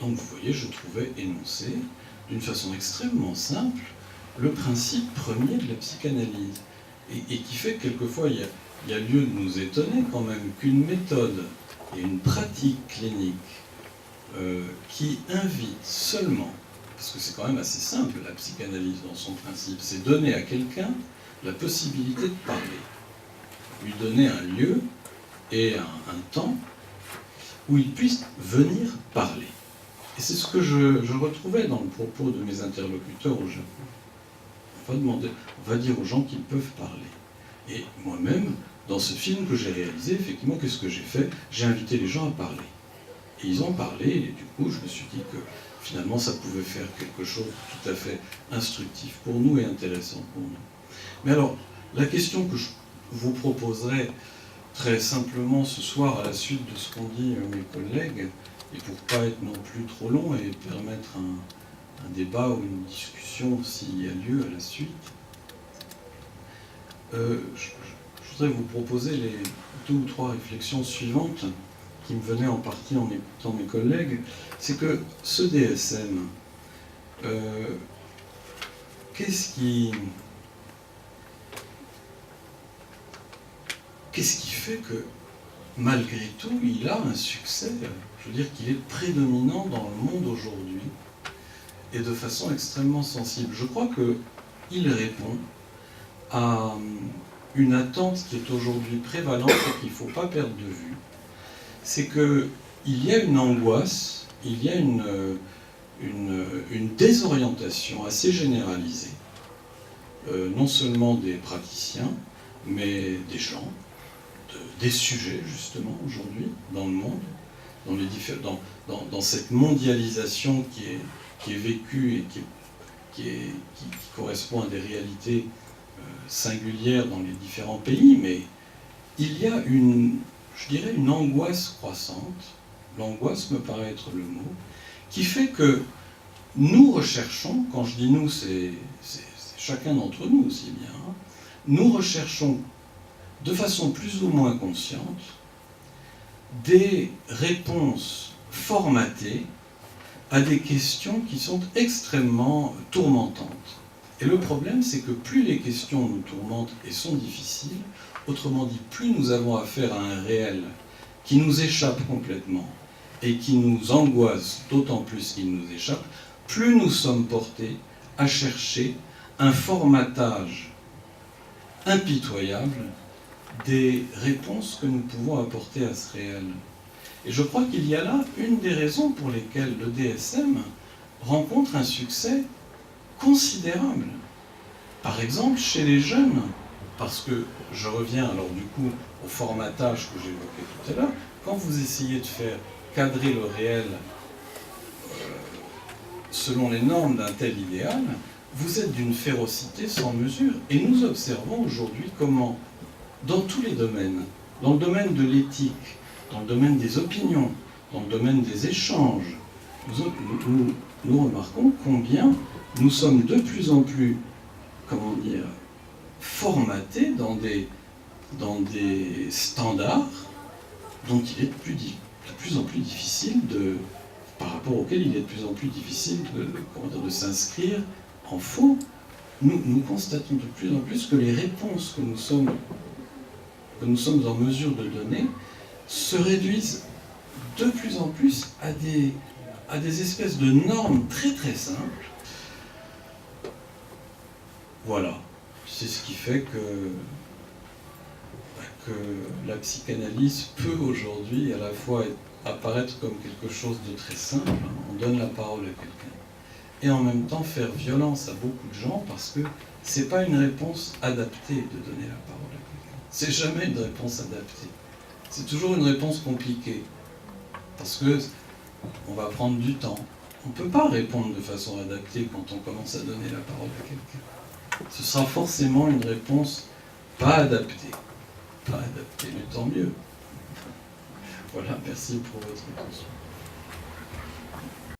Donc vous voyez, je trouvais énoncé, d'une façon extrêmement simple, le principe premier de la psychanalyse. Et qui fait que quelquefois, il y a lieu de nous étonner quand même qu'une méthode et une pratique clinique qui invite seulement, parce que c'est quand même assez simple la psychanalyse dans son principe, c'est donner à quelqu'un la possibilité de parler, lui donner un lieu et un temps où il puisse venir parler. Et c'est ce que je retrouvais dans le propos de mes interlocuteurs au Japon. On va dire aux gens qu'ils peuvent parler. Et moi-même, dans ce film que j'ai réalisé, effectivement, qu'est-ce que j'ai fait? J'ai invité les gens à parler. Et ils ont parlé, et du coup, je me suis dit que finalement, ça pouvait faire quelque chose de tout à fait instructif pour nous et intéressant pour nous. Mais alors, la question que je vous proposerai très simplement ce soir, à la suite de ce qu'ont dit mes collègues, et pour ne pas être non plus trop long et permettre un débat ou une discussion s'il y a lieu à la suite, je voudrais vous proposer les 2 ou 3 réflexions suivantes qui me venaient en partie en écoutant mes collègues. C'est que ce DSM, qu'est-ce qui fait que, malgré tout, il a un succès? Je veux dire qu'il est prédominant dans le monde aujourd'hui, et de façon extrêmement sensible. Je crois qu'il répond à une attente qui est aujourd'hui prévalente et qu'il ne faut pas perdre de vue. C'est qu'il y a une angoisse, il y a une désorientation assez généralisée, non seulement des praticiens, mais des gens, des sujets justement aujourd'hui dans le monde, dans cette mondialisation qui est vécue et qui correspond à des réalités singulières dans les différents pays, mais il y a je dirais une angoisse croissante, l'angoisse me paraît être le mot, qui fait que nous recherchons, quand je dis nous, c'est chacun d'entre nous aussi bien, hein, nous recherchons de façon plus ou moins consciente des réponses formatées à des questions qui sont extrêmement tourmentantes. Et le problème, c'est que plus les questions nous tourmentent et sont difficiles, autrement dit, plus nous avons affaire à un réel qui nous échappe complètement et qui nous angoisse d'autant plus qu'il nous échappe, plus nous sommes portés à chercher un formatage impitoyable des réponses que nous pouvons apporter à ce réel. Et je crois qu'il y a là une des raisons pour lesquelles le DSM rencontre un succès considérable. Par exemple, chez les jeunes, parce que je reviens alors du coup au formatage que j'évoquais tout à l'heure, quand vous essayez de faire cadrer le réel selon les normes d'un tel idéal, vous êtes d'une férocité sans mesure. Et nous observons aujourd'hui comment, dans tous les domaines, dans le domaine de l'éthique, dans le domaine des opinions, dans le domaine des échanges, nous remarquons combien nous sommes de plus en plus, comment dire, formatés dans des standards dont il est de plus en plus difficile par rapport auxquels il est de plus en plus difficile de s'inscrire en faux. Nous constatons de plus en plus que les réponses que nous sommes en mesure de donner se réduisent de plus en plus à des espèces de normes très très simples. Voilà, c'est ce qui fait que la psychanalyse peut aujourd'hui à la fois apparaître comme quelque chose de très simple, on donne la parole à quelqu'un, et en même temps faire violence à beaucoup de gens parce que c'est pas une réponse adaptée de donner la parole à quelqu'un. C'est jamais une réponse adaptée. C'est toujours une réponse compliquée. Parce que on va prendre du temps. On ne peut pas répondre de façon adaptée quand on commence à donner la parole à quelqu'un. Ce sera forcément une réponse pas adaptée. Pas adaptée, mais tant mieux. Voilà, merci pour votre attention.